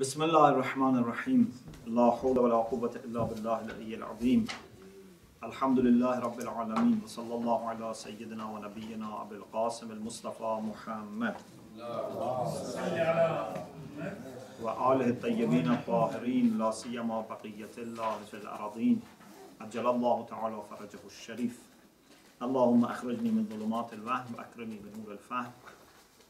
بسم الله الرحمن الرحيم لا حول ولا قوة إلا بالله العلي العظيم الحمد لله رب العالمين وصلى الله على سيدنا ونبينا أبي القاسم المصطفى محمد وآله الطيبين الطاهرين لا سيما بقية الله في الأراضين عجل الله تعالى فرجه الشريف اللهم أخرجني من ظلمات الوهم وأكرمني بنور الفهم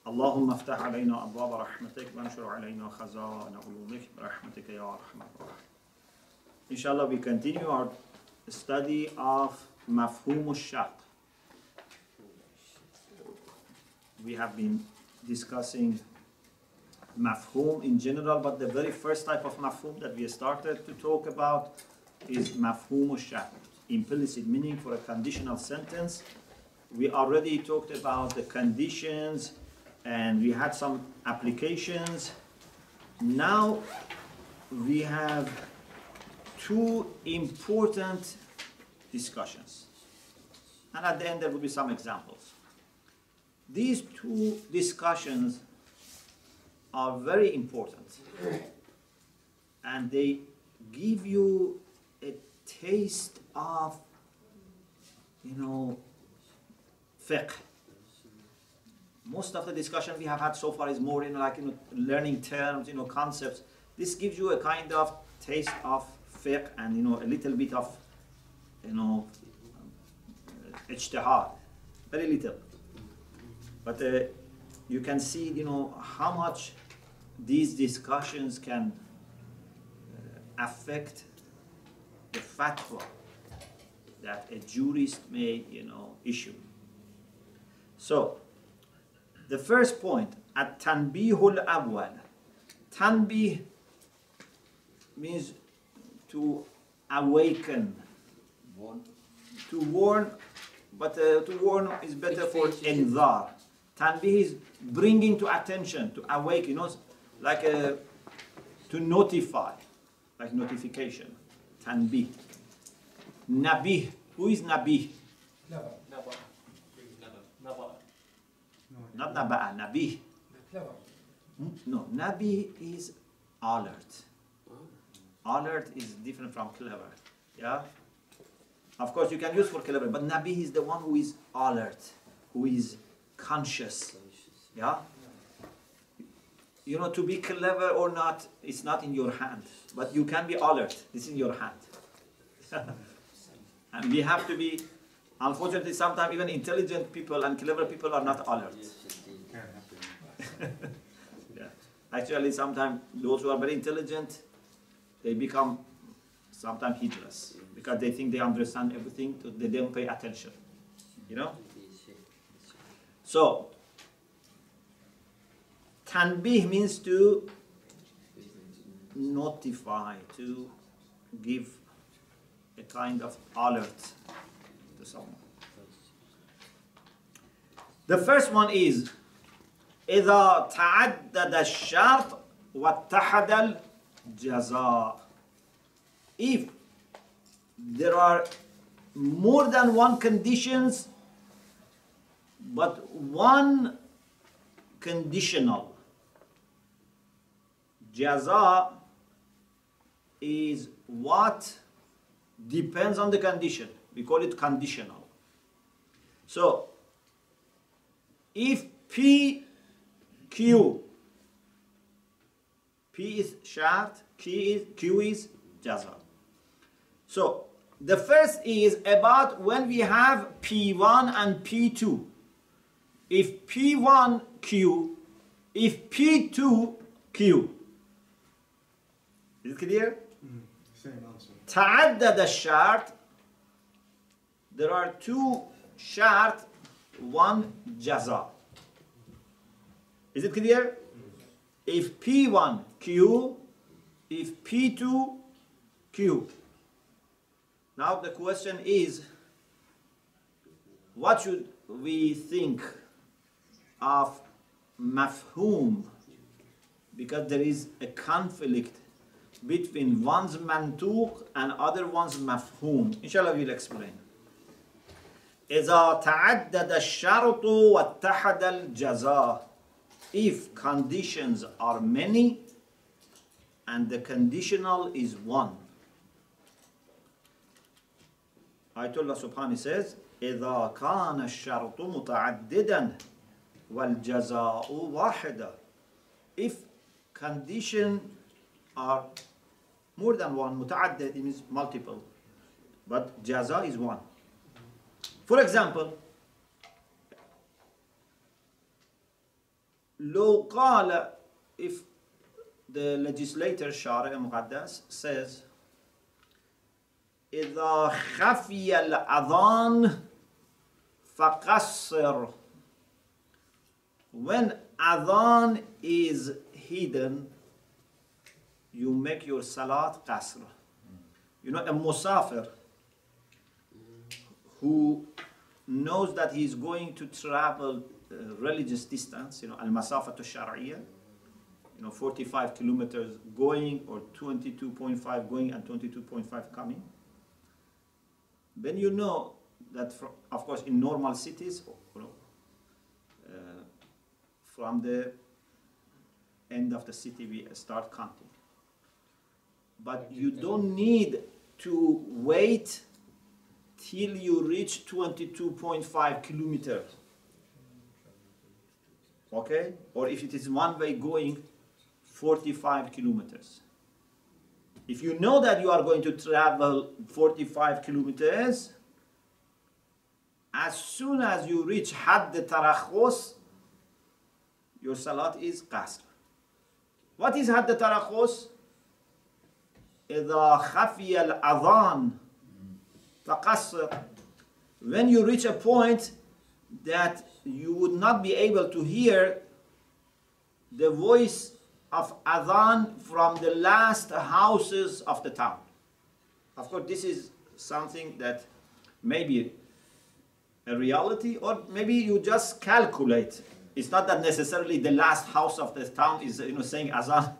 اللهم افتح علينا أبواب رحمتك وانشر علينا خزائن علومك برحمتك يا أرحم الراحمين. Inshallah, we continue our study of Mafhum al-Shart. We have been discussing Mafhum in general, but the very first type of Mafhum that we started to talk about is Mafhum al-Shart, implicit meaning for a conditional sentence. We already talked about the conditions and we had some applications. Now we have two important discussions. And at the end there will be some examples. These two discussions are very important. And they give you a taste of, fiqh. Most of the discussion we have had so far is more learning terms, concepts. This gives you a kind of taste of fiqh and a little bit of ijtihad, very little. But you can see how much these discussions can affect the fatwa that a jurist may issue. So the first point, at-tanbihul awwal. Tanbih means to awaken, to warn, but to warn is better for inzar. Tanbih is bringing to attention, to awake, like to notify, like notification. Tanbih. Nabih. Who is Nabih? Not Naba'a, Nabi. No, Nabi is alert. Alert is different from clever. Yeah? Of course, you can use for clever, but Nabi is the one who is alert, who is conscious. Yeah? To be clever or not, it's not in your hand. But you can be alert. It's in your hand. And we have to be, unfortunately, sometimes even intelligent people and clever people are not alert. Yeah. Actually, sometimes those who are very intelligent, they become sometimes heedless because they think they understand everything, so they don't pay attention. So, tanbih means to notify, to give a kind of alert to someone. The first one is إذا تعدد الشرط واتحد الجزاء. If there are more than one conditions, but one conditional, jaza is what depends on the condition. We call it conditional. So, if P, Q, P is shart, Q is jaza. So, the first is about when we have P1 and P2. If P1 Q, if P2 Q. Is it clear? Same answer. تعدد الشرط. There are two shart, one jaza. Is it clear? If P1 Q, if P2 Q. Now the question is, what should we think of mafhum? Because there is a conflict between one's mantuq and other one's mafhum. Inshallah we'll explain. إذا تعدد الشرط واتحد الجزاء. If conditions are many and the conditional is 1. Ayatollah Subhani says, إِذَا كَانَ الشَّرْطُ مُتَعَدِّدًا وَالْجَزَاءُ وَاحِدًا. If conditions are more than one, متعدد means multiple, but jaza is 1. For example, لو قال, if the legislator Shari Muqaddas says, إذا خفي الأذان فقصر. When adhan is hidden, you make your salat qasr. You know, a musafir who knows that he is going to travel religious distance, you know, al-masafatu shar'iyya, you know, 45 kilometers going or 22.5 going and 22.5 coming, then you know that, of course, in normal cities, you know, from the end of the city we start counting. But you don't need to wait till you reach 22.5 kilometers. Okay? Or if it is one way going, 45 kilometers. If you know that you are going to travel 45 kilometers, as soon as you reach Hadd Tarakhus, your salat is qasr. What is Hadd Tarakhus? إِذَا خَفِيَ الْأَذَانِ فَقَصِّرْ. When you reach a point that you would not be able to hear the voice of adhan from the last houses of the town. Of course, this is something that may be a reality, or maybe you just calculate. It's not that necessarily the last house of the town is, you know, saying azan.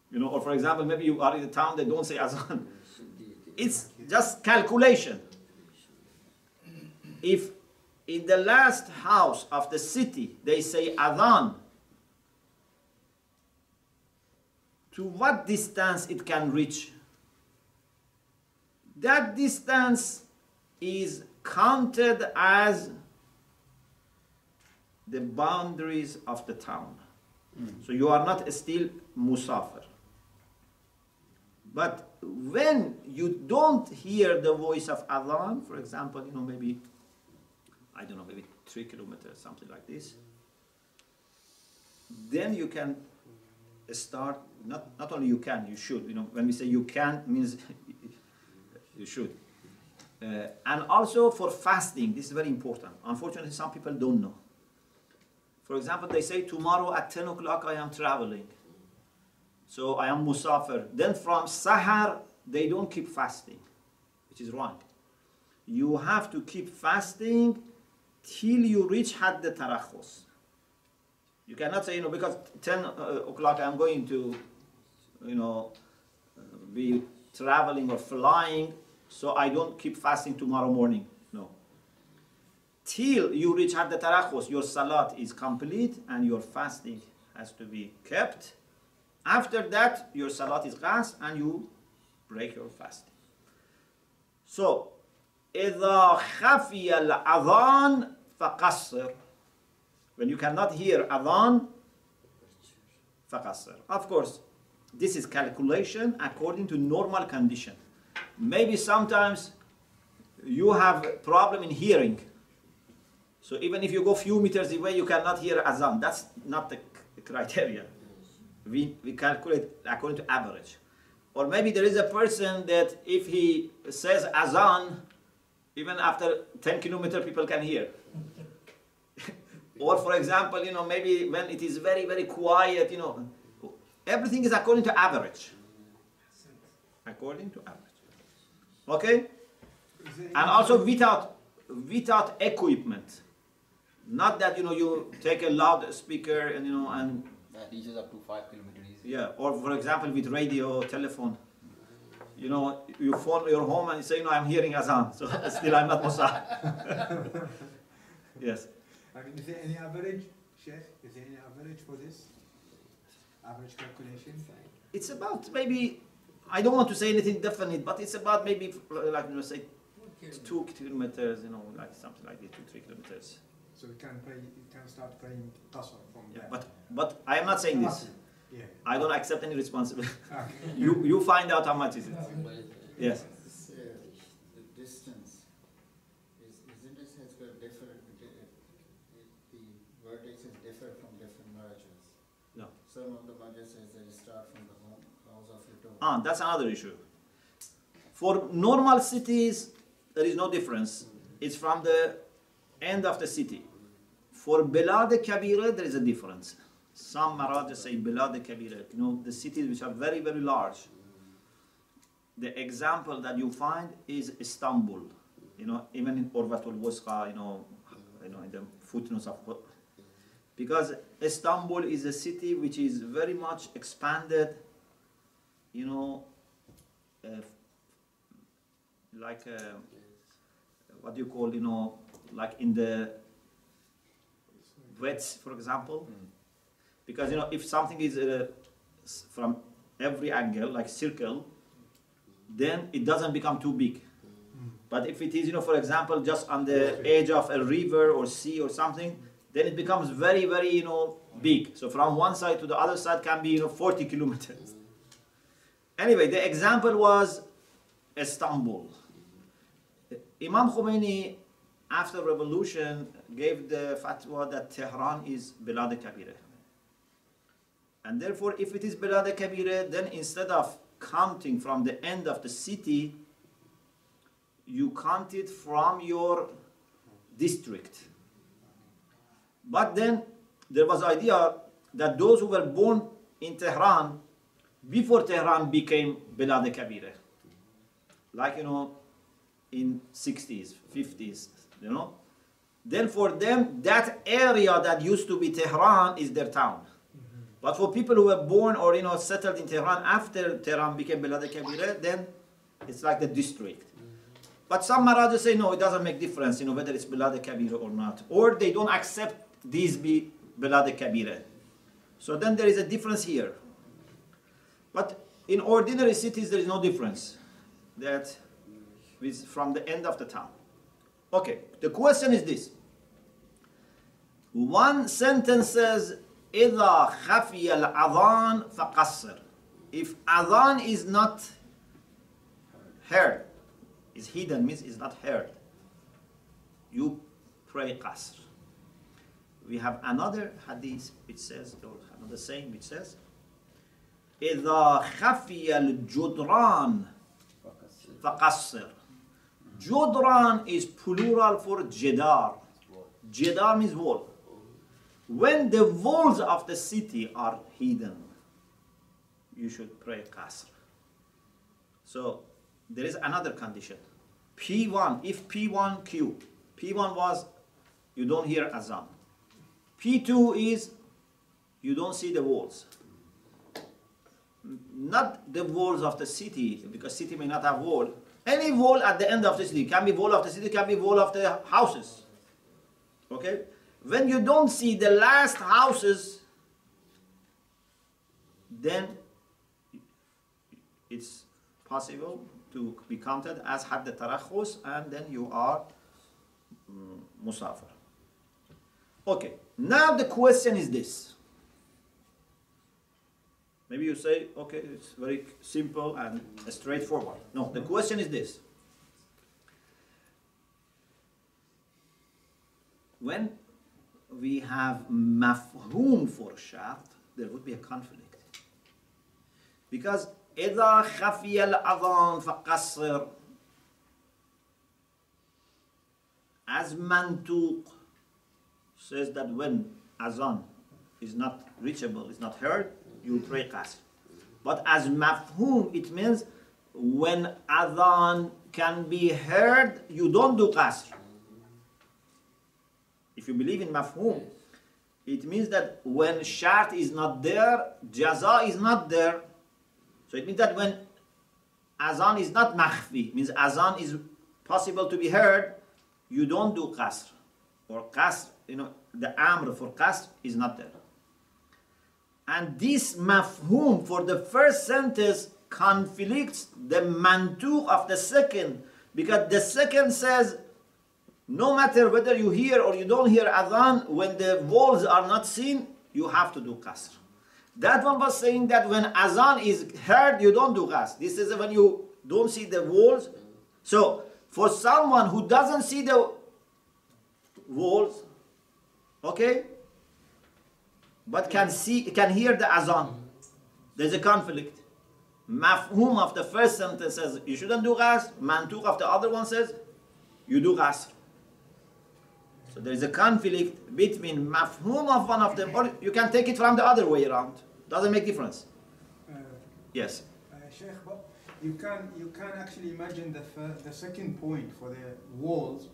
You know, or for example, maybe you are in a town that don't say azan. It's just calculation. If in the last house of the city they say adhan, to what distance it can reach? That distance is counted as the boundaries of the town. So you are not still musafir. But when you don't hear the voice of adhan, for example, you know, maybe, I don't know, maybe 3 kilometers, something like this, then you can start, not only you can, you should. You know, when we say you can, means you should. And also for fasting, this is very important. Unfortunately, some people don't know. For example, they say tomorrow at 10 o'clock I am traveling. So I am musafir. Then from sahar, they don't keep fasting, which is wrong. You have to keep fasting till you reach Hadd Tarakhus. You cannot say, you know, because 10 o'clock I'm going to, you know, be traveling or flying, so I don't keep fasting tomorrow morning. No. Till you reach Hadd Tarakhus, your salat is complete and your fasting has to be kept. After that, your salat is qasr and you break your fasting. So, إِذَا خَفِيَ الْأَذَانِ فَقَصِّرْ. When you cannot hear adhan, فَقَصِّرْ. Of course, this is calculation according to normal condition. Maybe sometimes you have a problem in hearing. So even if you go few meters away, you cannot hear adhan. That's not the criteria. We calculate according to average. Or maybe there is a person that if he says azan, even after 10 kilometers people can hear. Or for example, you know, maybe when it is very, very quiet, you know, everything is according to average. According to average. Okay? And also without equipment. Not that, you know, you take a loudspeaker and, you know, and that reaches up to 5 kilometers. Yeah, or for example with radio, telephone. You know, you phone your home and you say, no, I'm hearing azan, so still I'm not musafir. Yes. I mean, is there any average, Sheikh? Is there any average for this? average calculation? It's about maybe, I don't want to say anything definite, but it's about maybe like, say 2 kilometers, like something like this, 2-3 kilometers. So you can start praying qasr from there. But I am not saying this. Yeah. I don't accept any responsibility. Okay. You find out how much is it. Yes. The distance isn't it has got different. The vertices differ from different mergers. No. Some of the mergers says they start from the house of your door. That's another issue. For normal cities, there is no difference. It's from the end of the city. For Bilad Kabira, there is a difference. Some Marajas say Bilad Kabira, the cities which are very, very large. The example that you find is Istanbul. Even in Urwatul Wusqa, in the footnotes of, because Istanbul is a city which is very much expanded, like what do you call, like in the wets, for example. Because if something is from every angle, like circle, then it doesn't become too big. But if it is, for example, just on the edge of a river or sea or something, then it becomes very, very, big. So from one side to the other side can be, 40 kilometers. Anyway, the example was Istanbul. Imam Khomeini, after revolution, gave the fatwa that Tehran is Bilad Kabira. And therefore, if it is Bilad Kabira, then instead of counting from the end of the city, you count it from your district. But then there was idea that those who were born in Tehran, before Tehran became Bilad Kabira, like, in 60s, 50s, then for them, that area that used to be Tehran is their town. But for people who were born or settled in Tehran after Tehran became Bilad Kabira, then it's like the district. But some Marajas say no, it doesn't make difference, whether it's Bilad Kabira or not, or they don't accept these be Bilad Kabira. So then there is a difference here. But in ordinary cities there is no difference. That is from the end of the town. Okay, the question is this. One sentence says, إِذَا خَفِيَ الْأَذَانِ فَقَصِّرْ. If adhan is not heard, is hidden, means is not heard, you pray qasr. We have another hadith which says, or another saying which says, إِذَا خَفِيَ الْجُدْرَانِ فَقَصِّرْ. Judran is plural for jedar. Jedar means wall. When the walls of the city are hidden, you should pray qasr. So there is another condition. P1, if P1Q, P1 was you don't hear azan. P2 is you don't see the walls. Not the walls of the city, because city may not have wall. Any wall at the end of the city, can be wall of the city, can be wall of the houses. Okay? When you don't see the last houses, then it's possible to be counted as had the tarakhus, and then you are musafir. Okay, now the question is this. Maybe you say, okay, it's very simple and straightforward. No, the question is this. When we have mafhum for shart, there would be a conflict. Because إِذَا خَفِيَ الْأَذَانِ فَقَصِّرْ, as mantuq says that when azan is not reachable, is not heard, you pray qasr. But as mafhum, it means when adhan can be heard, you don't do qasr. If you believe in mafhum, it means that when shart is not there, jaza is not there. So it means that when azan is not makhfi, means azan is possible to be heard, you don't do qasr. Or qasr, the amr for qasr is not there. And this mafhum for the first sentence conflicts the mantuq of the second, because the second says no matter whether you hear or you don't hear adhan, when the walls are not seen, you have to do qasr. That one was saying that when adhan is heard, you don't do qasr. This is when you don't see the walls. So for someone who doesn't see the walls, okay, but can hear the adhan, there's a conflict. Mafhum of the first sentence says you shouldn't do qasr. Mantuq of the other one says you do qasr. So there is a conflict between mafhum of one of them, or you can take it from the other way around. Doesn't make difference. Yes. Sheikh, but you can actually imagine the second point for the walls.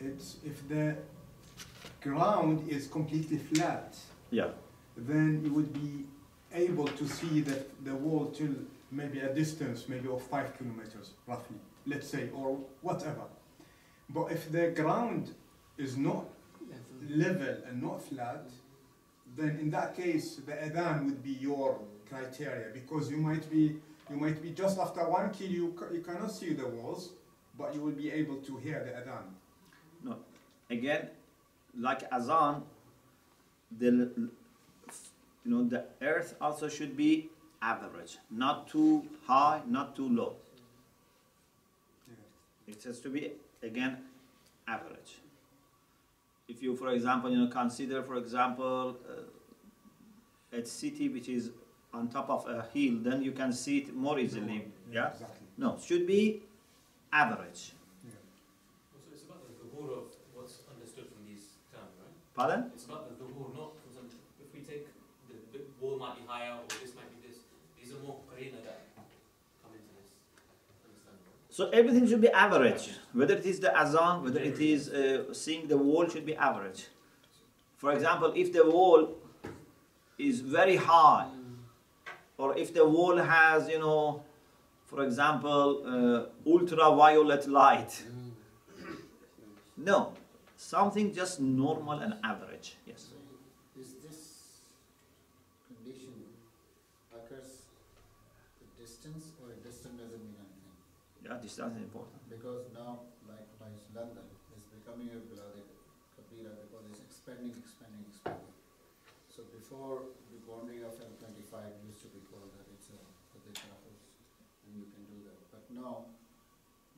It's if the ground is completely flat. Yeah. Then you would be able to see the wall till maybe a distance maybe of 5 kilometers roughly, let's say, or whatever. But if the ground is not level and not flat, then in that case the adhan would be your criteria, because you might be just after 1 kilo you cannot see the walls, but you will be able to hear the adhan. No, again, like azan, the earth also should be average, not too high, not too low. It has to be again average. If you, for example, consider, for example, a city which is on top of a hill, then you can see it more easily. Yeah. Exactly. No, it should be average. So it's about the dhuhr of what's understood from these terms, right? Pardon? It's about the dhuhr, not if we take the wall might be higher or this might be this. These are more qarina that come into this understanding. So everything should be average. Whether it is the azan, whether it is seeing the wall, should be average. For example, if the wall is very high, or if the wall has, for example, ultraviolet light. No, something just normal and average. Yes. Is this condition occurs the distance, or distance doesn't mean anything? Yeah, distance is important. Because now, likewise, London is becoming a kabira because it's expanding. So before the boundary of L25 used to be called that it's a house, and you can do that. But now,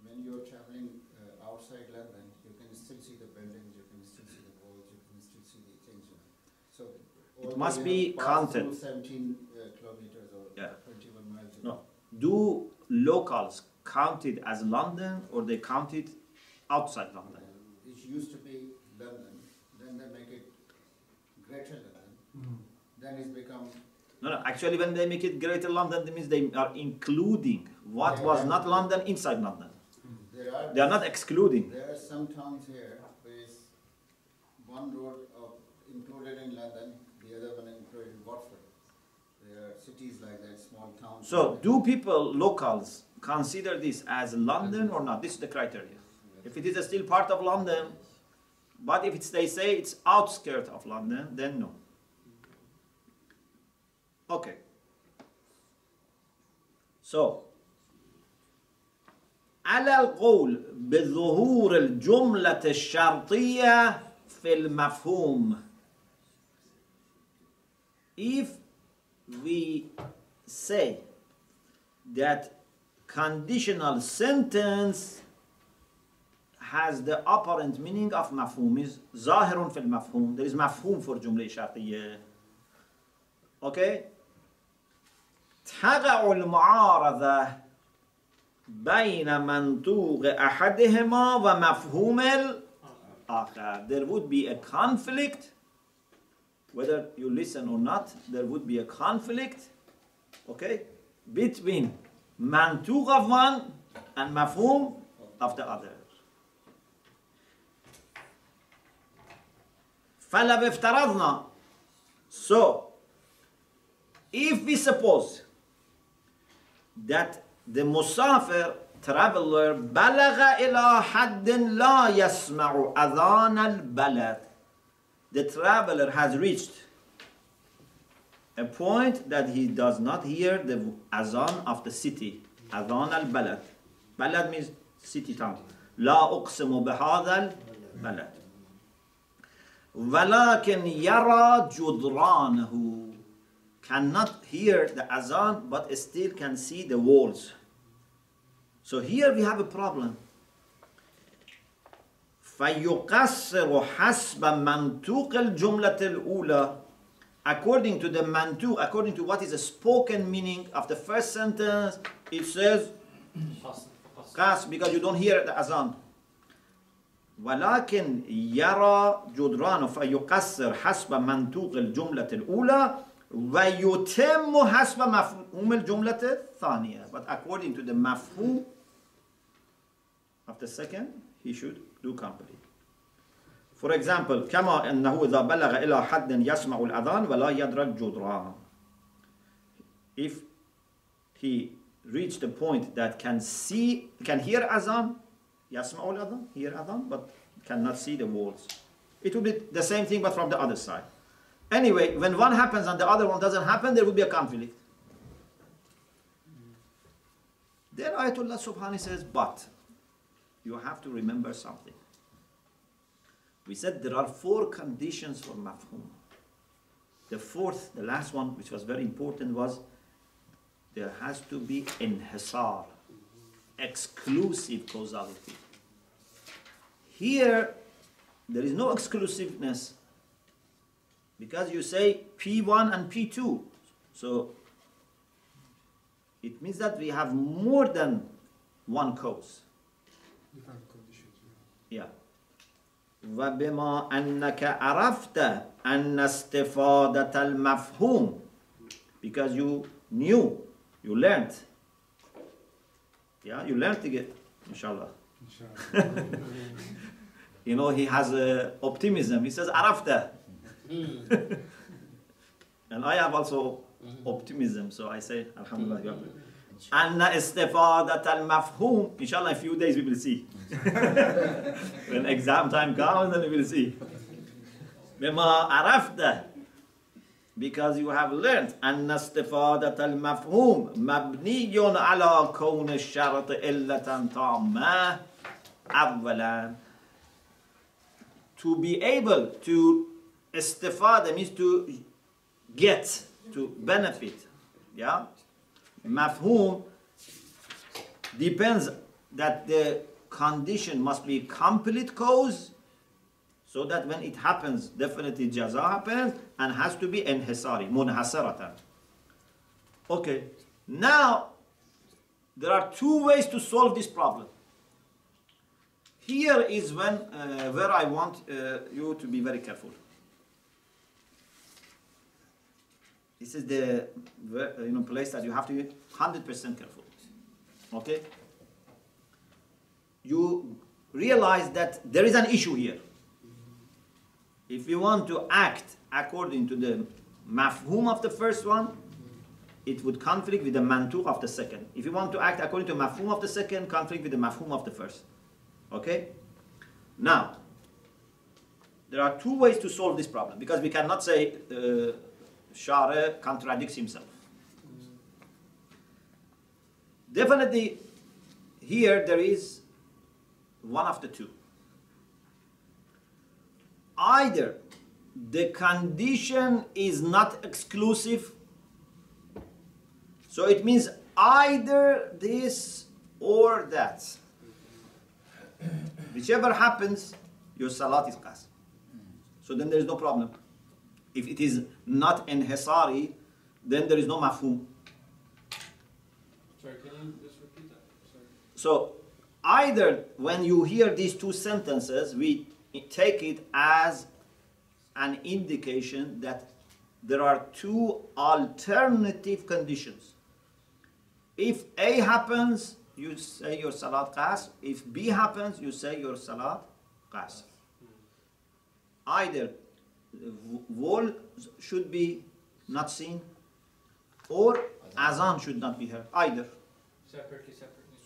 when you're traveling outside London, you can still see the buildings, you can still see the walls, you can still see the things. So It must be counted. 17 kilometers or Yeah. 21 miles. No. Do locals count it as London, or they count it outside London? It used to be London, then they make it Greater London, then it's become. No, actually when they make it Greater London, that means they are including what was not London inside London. They are not excluding. There are some towns here where one road included in London, the other one included in Watford. There are cities like that, small towns. So do people, locals, consider this as London or not? This is the criteria. If it is still part of London, but if they say it's outskirts of London, then no. Okay. So, على القول بظهور الجملة الشرطية في المفهوم. If we say that conditional sentence has the apparent meaning of مفهوم, is ظاهر في المفهوم, there is مفهوم for جملة شرطية. Okay? تقع المعارضة بين منطوق أحدهما ومفهوم الآخر. There would be a conflict, whether you listen or not, there would be a conflict, okay, between منطوق of one and مفهوم of the other. فلو افترضنا, so if we suppose that the musafir, traveler, بلغ إلى حد لا يسمع أذان البلد, the traveler has reached a point that he does not hear the azan of the city. Azan al-balad. Balad means city town. لا أقسم بهذا البلد. ولكن يرى جدرانه. Cannot hear the azan, but still can see the walls. So here we have a problem. فيقصر حسب منطوق الجملة الأولى. According to the mantu, according to what is the spoken meaning of the first sentence, it says qas, because you don't hear the azan. ولكن يرى جدرانه فيقصر حسب منطوق الجملة الأولى ويتم حسب مفهوم الجملة الثانية. But according to the mafhum of the second, he should do complete. For example, كما أنه إذا بلغ إلى حد يسمع الأذان ولا يدرك جدران. If he reached the point that can hear azan, يسمع الأذان, hear adhan, but cannot see the walls. It will be the same thing, but from the other side. Anyway, when one happens and the other one doesn't happen, there will be a conflict. Then Ayatollah Subhani says, but you have to remember something. We said there are 4 conditions for mafhum. The fourth, the last one, which was very important, was there has to be inhisar, exclusive causality. Here, there is no exclusiveness, because you say P1 and P2. So, it means that we have more than one cause. Different conditions. Yeah. وَبِمَا أَنَّكَ عَرَفْتَ أَنَّ اسْتِفَادَةَ الْمَفْهُومِ. Because you knew, you learned. Yeah, you learned to get, inshallah. You know, he has optimism. He says, عَرَفْتَ. And I have also optimism, so I say, Alhamdulillah. أَنَّ اسْتِفَادَةَ الْمَفْهُومِ. Inshallah, in a few days we will see. When exam time comes, then we will see. بِمَا عَرَفْتَ. Because you have learned أن استفادة المفهوم مبني على كون الشرط إلة تامة. أولا, to be able to istifada means to get, to benefit. Yeah? Mafhum depends that the condition must be complete cause, so that when it happens, definitely jaza happens, and has to be inhisari, munhasaratan. Okay, now there are 2 ways to solve this problem. Here is where I want you to be very careful. This is the place that you have to be 100% careful. Okay? You realize that there is an issue here. If you want to act according to the mafhum of the first one, it would conflict with the mantuq of the second. If you want to act according to the mafhum of the second, conflict with the mafhum of the first. Okay? Now, there are 2 ways to solve this problem, because we cannot say Shara contradicts himself. Definitely, here there is one of the 2. Either the condition is not exclusive, so it means either this or that. Whichever happens, your salat is qas. So then there is no problem. If it is not inhisari, then there is no mafhum. Sorry, can you just repeat that? Sorry. So either when you hear these 2 sentences, we take it as an indication that there are 2 alternative conditions. If A happens, you say your salat qas. If B happens, you say your salat qas. Either the wall should be not seen, or azan should not be heard. Either.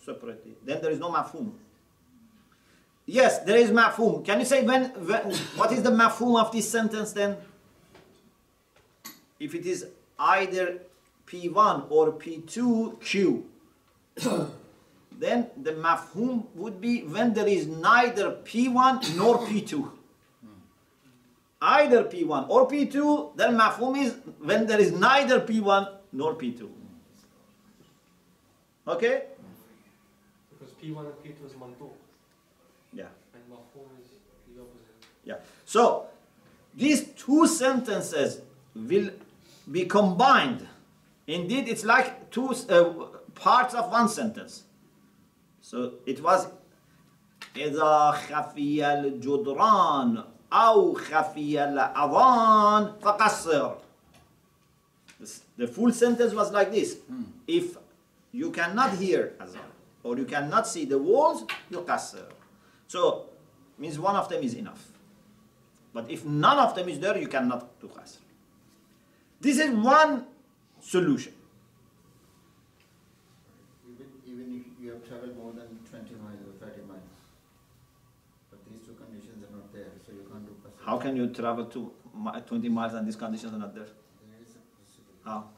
Separately. Then there is no mafhum. Yes, there is mafhum. Can you say what is the mafhum of this sentence then? If it is either P1 or P2 Q, then the mafhum would be when there is neither P1 nor P2. Either P1 or P2, then mafhum is when there is neither P1 nor P2. Okay? Because P1 and P2 is mantu, Yeah. and mafhum is the opposite. Yeah. So these two sentences will be combined. Indeed, it's like two parts of one sentence. So it was إذا خفي الجدران أو خفي الأذان فقصر. The full sentence was like this. If you cannot hear azan or you cannot see the walls, you qasr. So means one of them is enough. But if none of them is there, you cannot do qasr. This is one solution. Even if you have traveled more than 20 miles or 30 miles, but these two conditions are not there, so you can't do qasr. How can you travel to 20 miles and these conditions are not there? There is a possibility. How?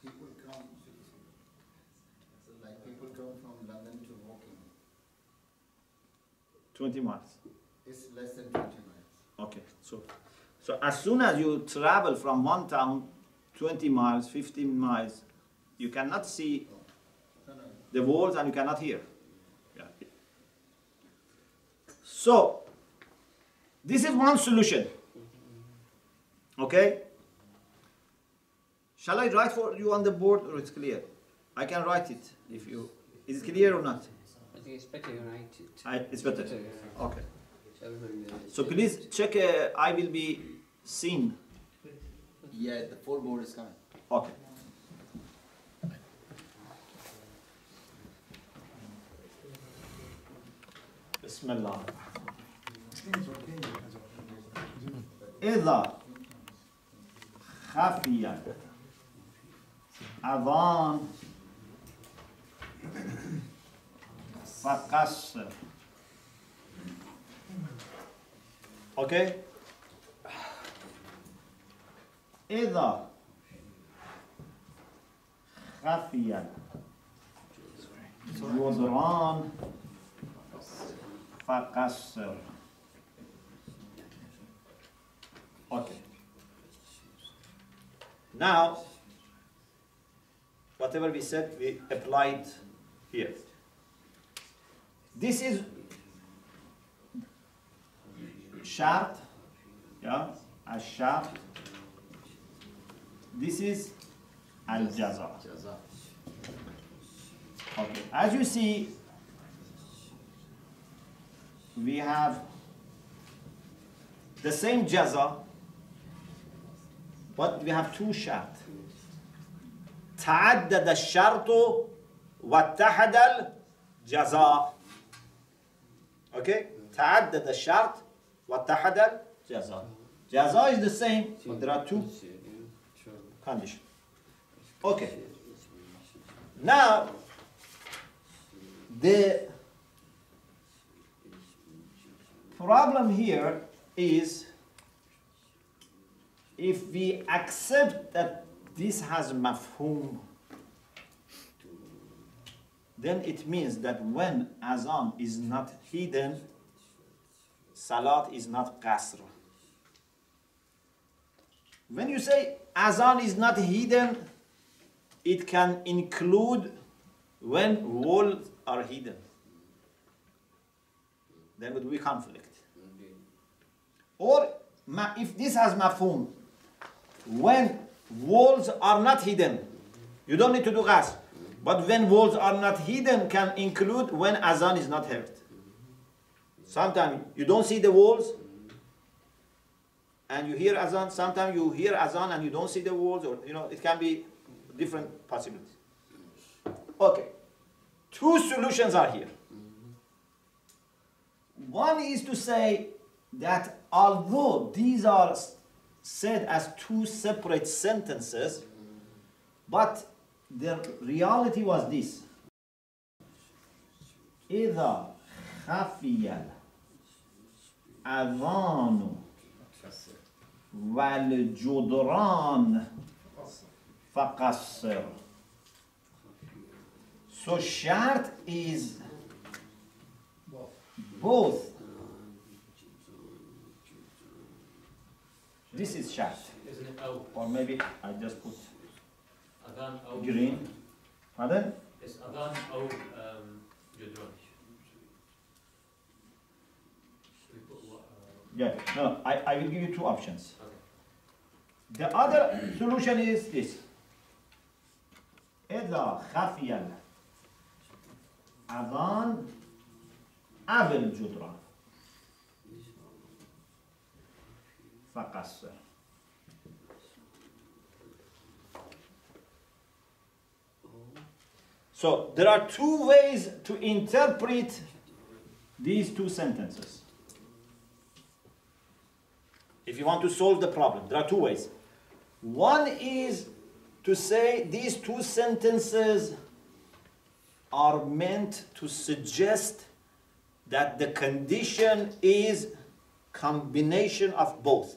People come, so like people come from London to Woking. 20 miles. It's less than 20 miles. Okay. So as soon as you travel from one town 20 miles, 15 miles, you cannot see No. the walls and you cannot hear. Yeah. So this is one solution. Okay? Shall I write for you on the board or it's clear? I can write it if you. Is it clear or not? I think it's better you write it. It's better. Yeah. Okay. So everybody knows. So please check. I will be seen. Yeah, the full board is coming. Okay. Bismillah. إذا خفي أذان فقصر. Okay? إذا خفي الجدران فقصر. Okay. Now, whatever we said, we applied here. This is shart, yeah, a shart. This is al-jaza. Okay, as you see, we have the same jaza, but we have two shart. تعدد الشرط واتحد الجزاء. Okay? تعدد الشرط واتحد الجزاء. Jaza is the same, but there are two conditions. Okay. Now, the problem here is if we accept that this has mafhum, then it means that when azan is not hidden, salat is not qasr. When you say azan is not hidden, it can include when walls are hidden. Then would be conflict. Or if this has mafhum, when walls are not hidden, you don't need to do qasr. But when walls are not hidden can include when azan is not heard. Sometimes you don't see the walls and you hear azan. Sometimes you hear azan and you don't see the walls, or it can be different possibilities. Okay. Two solutions are here. One is to say that although these are said as two separate sentences, but the reality was this. إذا خفي الأذان والجدران فقصر. So shart is both. This is shart. Isn't it أو? Or maybe I just put أذان أو green. Pardon? It's أذان أو جدران. Should we put what? Yeah, no, I will give you two options. Okay. The other solution is this. إذا خفي الأذان أو الجدران فقصر. So there are two ways to interpret these two sentences. If you want to solve the problem, there are two ways. One is to say these two sentences are meant to suggest that the condition is combination of both.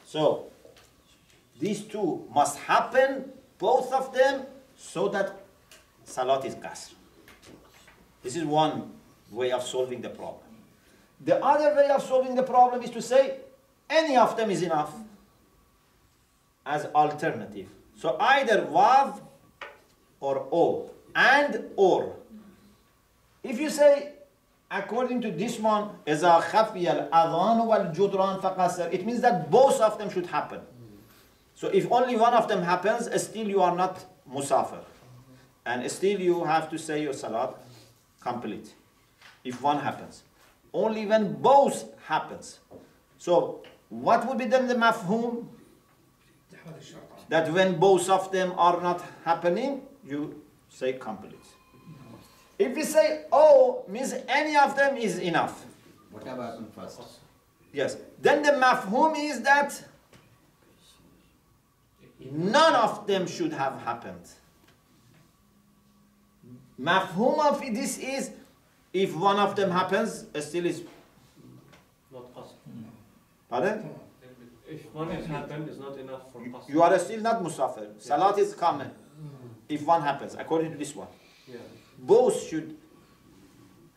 So these two must happen, both of them, so that salat is qasr. This is one way of solving the problem. The other way of solving the problem is to say any of them is enough as alternative. So either wav or o, and or. If you say, according to this one, إِذَا خَفِيَ الْأَذَانُ وَالْجُدْرَانُ فَقَصَّرْ, it means that both of them should happen. So if only one of them happens, still you are not musafir. And still you have to say your salat complete. If one happens. Only when both happens. So what would be then the mafhum? That when both of them are not happening, you say complete. If we say oh, means any of them is enough. Whatever happened first. Yes. Then the mafhum is that none of them should have happened. Mafhum of this is if one of them happens, still is. Not possible. Pardon? If one has happened, it's not enough for possible. You are still not musafir. Salat is common. If one happens, according to this one. Yeah. Both should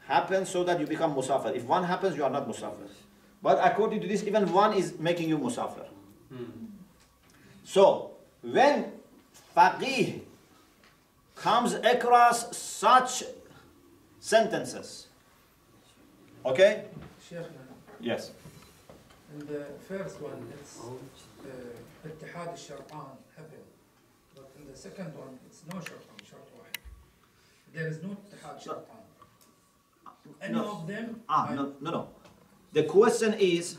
happen so that you become musafir. If one happens, you are not musafir. But according to this, even one is making you musafir. So, when faqih comes across such sentences, okay? Yes. And the first one, it's اتحاد الشرطان happen. But in the second one, it's no شرطان, شرط واحد. There is no اتحاد شرطان. Any No. of them? No. The question is,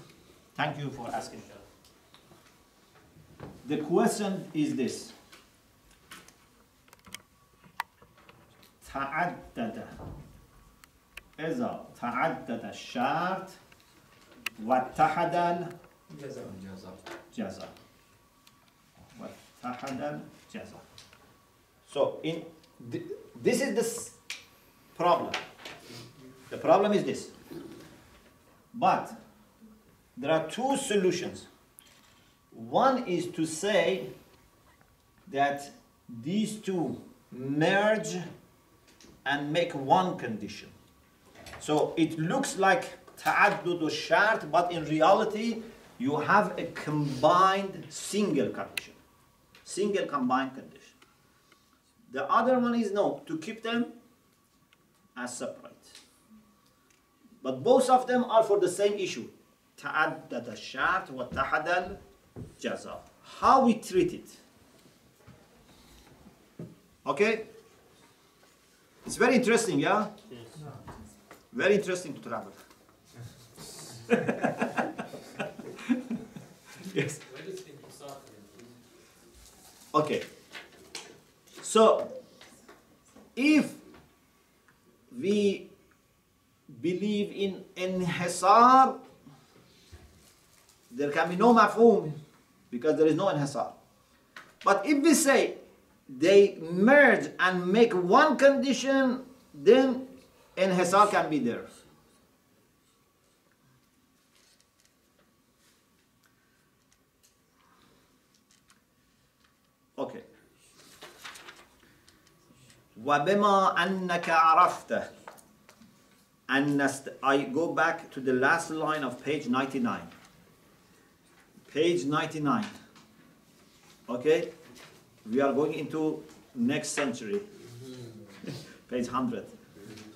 thank you for asking. The question is this. تعدد إذا تعدد الشرط واتحد الجزاء واتحد الجزاء. So this is the problem. The problem is this. But there are two solutions. One is to say that these two merge and make one condition. So it looks like ta'addud shart, but in reality you have a combined single condition. Single combined condition. The other one is no, to keep them as separate. But both of them are for the same issue. تعدد الشرط واتحد الجزاء. How we treat it. Okay? It's very interesting, yeah? Yes. Very interesting to travel. Yes. Where does the Hisar come in? Okay. So, if we believe in inhisar, there can be no mafhum because there is no inhisar. But if we say they merge and make one condition, then inhisar can be there. وَبِمَا أَنَّكَ عَرَفْتَ. And I go back to the last line of page 99. Page 99. Okay? We are going into next century. Page 100.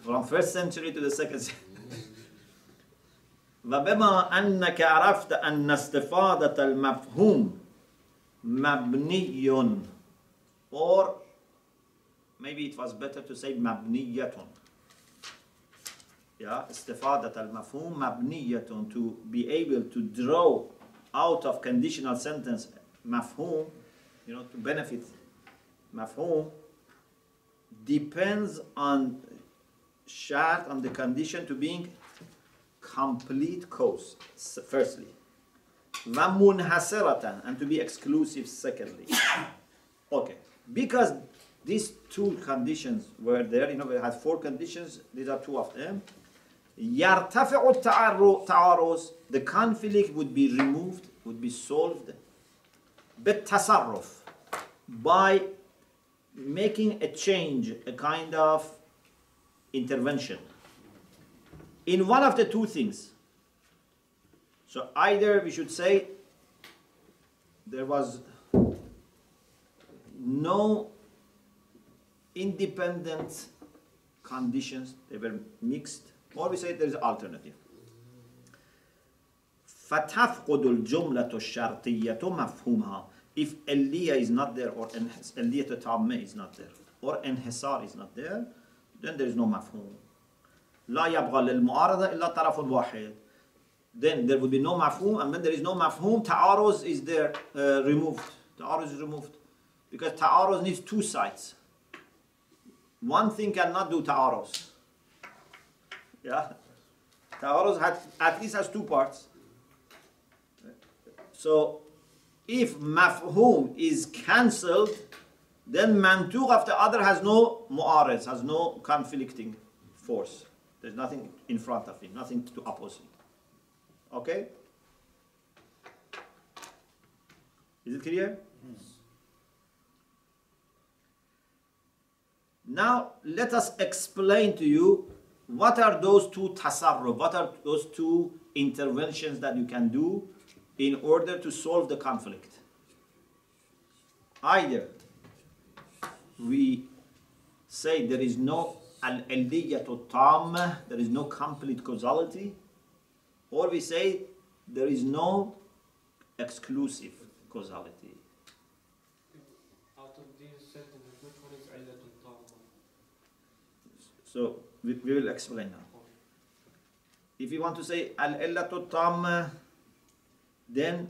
From first century to the second century. وَبِمَا أَنَّكَ عَرَفْتَ أَنَّ اسْتِفَادَةَ الْمَفْهُومِ مَبْنِيٌّ. Or maybe it was better to say مَبْنِيَّةٌ. Yeah, استفادة المفهوم مبنية, to be able to draw out of conditional sentence mafhum, to benefit mafhum, depends on shart, on the condition to being complete cause, firstly. وَمُنْحَسِرَةً, and to be exclusive, secondly. Okay, because these two conditions were there, we had 4 conditions, these are 2 of them. يَرْتَفِعُ التَّعَارُض, the conflict would be removed, would be solved بِالتَّصَرُّف, by making a change, a kind of intervention in one of the 2 things. So either we should say there was no independent conditions, they were mixed, or we say there is an alternative. فَتَفْقُدُ الْجُمْلَةُ الشَّرْطِيَّةُ مَفْهُومَهَا. If الِّيَّة is not there, or الِّيَّةُ التَّامَّةُ is not there, or انحصار is not there, then there is no mafhum. لا يبغى للمعارضة إلا طرف واحد. Then there would be no mafhum, and when there is no mafhum, ta'aruz is there, removed. Ta'aruz is removed. Because ta'aruz needs 2 sides. One thing cannot do ta'aruz. Yeah? Ta'aruz at least has 2 parts. So, if mafhum is cancelled, then mantuq of the other has no mu'ariz, has no conflicting force. There's nothing in front of it, nothing to oppose it. Okay? Is it clear? Yes. Now, let us explain to you what are those 2 tasarruf, what are those 2 interventions that you can do in order to solve the conflict. Either we say there is no al-illiyyatu tamma, there is no complete causality, or we say there is no exclusive causality. Out of these sentences, which one is illatul tamma? So we will explain now. If you want to say al-illatu tamma, then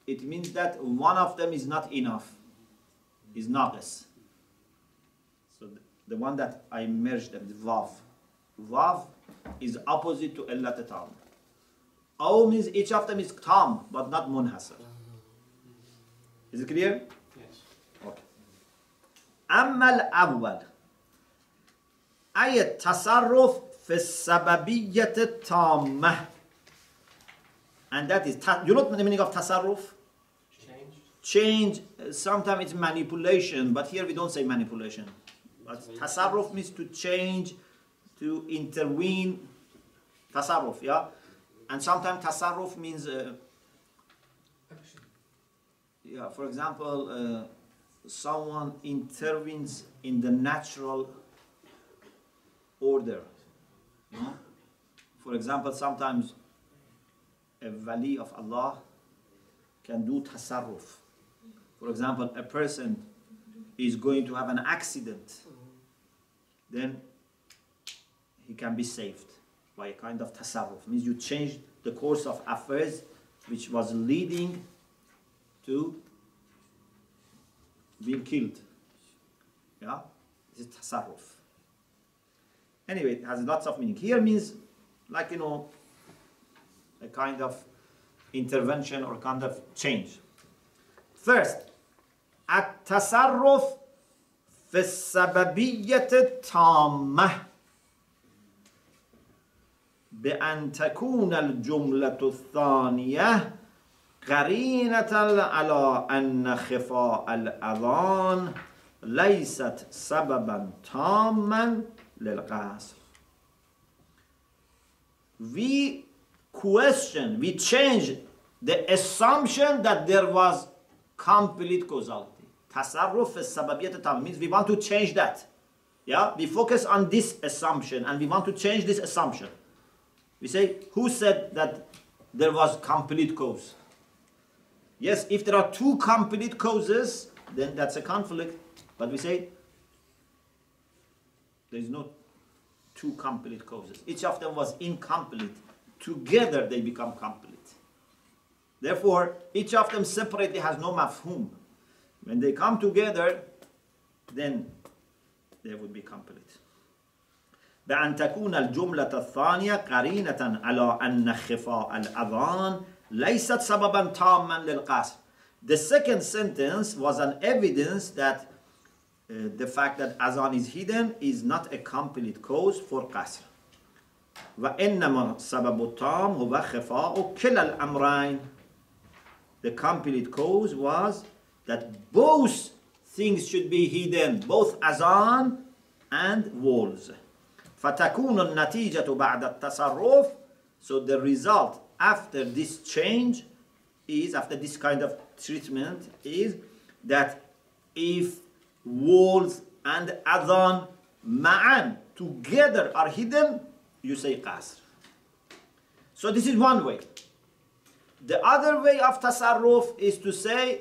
it means that one of them is not enough, is naqis. So the one that I merged them, the vav. Vav is opposite to illat tam. Aw means each of them is tam, but not munhasir. Is it clear? Yes. Okay. أما الأول أي التصرف في السببية التامة. And that is, you know the meaning of tasarruf? Change, sometimes it's manipulation, but here we don't say manipulation. But tasarruf means to change, to intervene. Tasarruf, yeah? And sometimes tasarruf means, yeah, for example, someone intervenes in the natural order. You know? For example, sometimes a wali of Allah can do tasarruf. For example, a person is going to have an accident, then he can be saved by a kind of tasarruf. Means you change the course of affairs which was leading to being killed. Yeah? This is tasarruf. Anyway, it has lots of meaning. Here means, like, a kind of intervention or kind of change. First, التصرف في السببية التامة بأن تكون الجملة الثانية قرينة على أن خفاء الأذان ليست سببا تاما للقصر. We question, we change the assumption that there was complete causality. تصرف السببیت تام means we want to change that. Yeah, we focus on this assumption and we want to change this assumption. We say, who said that there was complete cause? Yes, if there are two complete causes, then that's a conflict. But we say, there is no two complete causes. Each of them was incomplete. Together they become complete. Therefore, each of them separately has no mafhum. When they come together, then they would be complete. بأن تكون الجملة الثانية قرينة على أن خفاء الأذان ليست سببا تاما للقصر. The second sentence was an evidence that the fact that azan is hidden is not a complete cause for qasr. وإنما سبب التام هو خفاء كلا الأمرين. The complete cause was that both things should be hidden, both azan and walls. فتكون النتيجة بعد التصرف. So the result after this change is, after this kind of treatment, is that if walls and adhan ma'an together are hidden, you say qasr. So this is one way. The other way of tasarruf is to say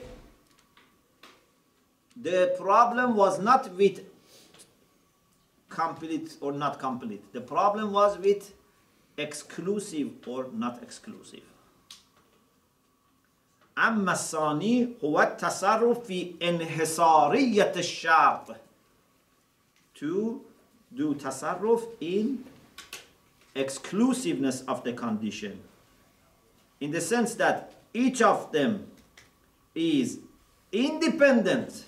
the problem was not with complete or not complete. The problem was with exclusive or not exclusive. أما الثاني هو التصرف في انحصارية الشرط. To do tasarruf in exclusiveness of the condition. In the sense that each of them is independent.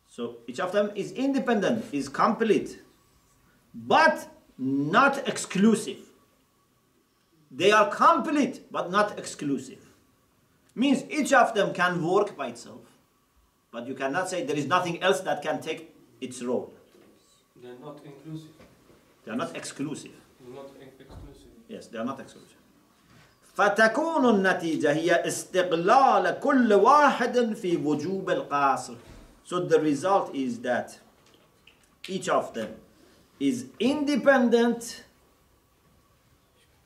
So each of them is independent, is complete, but not exclusive. They are complete, but not exclusive. Means each of them can work by itself, but you cannot say there is nothing else that can take its role. They're not inclusive. They are not exclusive. They're not exclusive. Yes, they are not exclusive. فتكون النتيجة هي استقلال كل واحد في وجوب القصر. So the result is that each of them is independent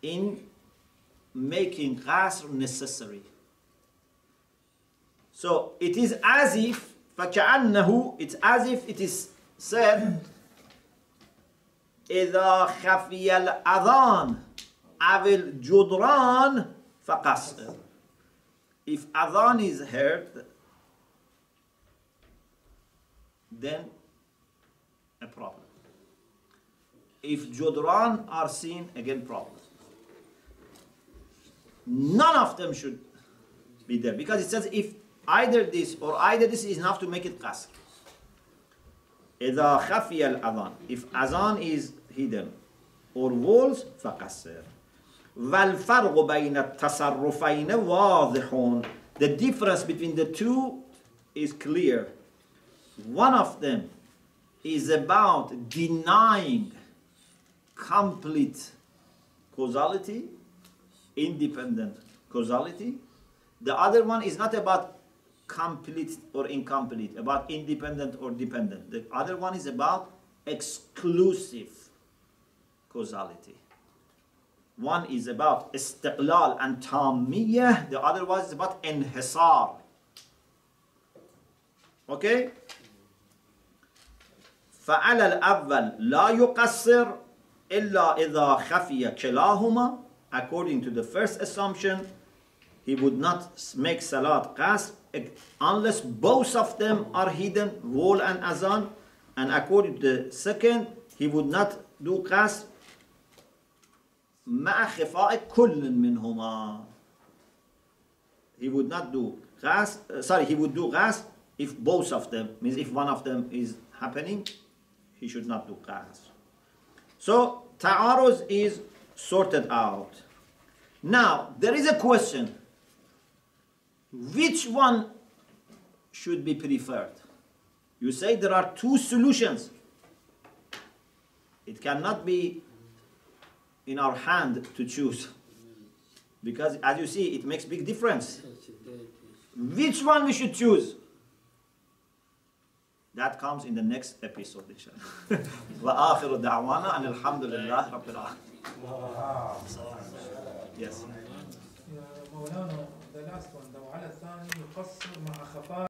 in making qasr necessary. So it is as if, فكأنه, it's as if it is said, إذا خفي الأذان أو الجدران فقصر. If adhan is heard, then a problem. If judran are seen, again problem. None of them should be there, because it says if either this or either this is enough to make it qasr. إذا خفي الأذان, if azan is hidden or walls فقصر. والفرق بين التصرفين واضح. The difference between the two is clear. One of them is about denying complete causality, independent causality. The other one is not about complete or incomplete, about independent or dependent. The other one is about exclusive causality. One is about istiqlal and tammiyah, the other one is about inhisar. Okay? فعلى الأول لا يقصر إلا إذا خفي كلاهما. According to the first assumption, he would not make salat qasr unless both of them are hidden, wall and azan. And according to the second, he would not do qasr مع خفاء كل منهما. He would not do qasr, he would do qasr if both of them, means if one of them is happening, he should not do qasr. So ta'aruz is sorted out. Now there is a question: which one should be preferred? You say there are two solutions. It cannot be in our hand to choose. Because as you see, it makes big difference. Which one we should choose? That comes in the next episode, inshallah. وآخر دعوانا أن الحمد لله رب العالمين. Yes. يا مولانا the last one لو على الثاني يقصر مع خفاء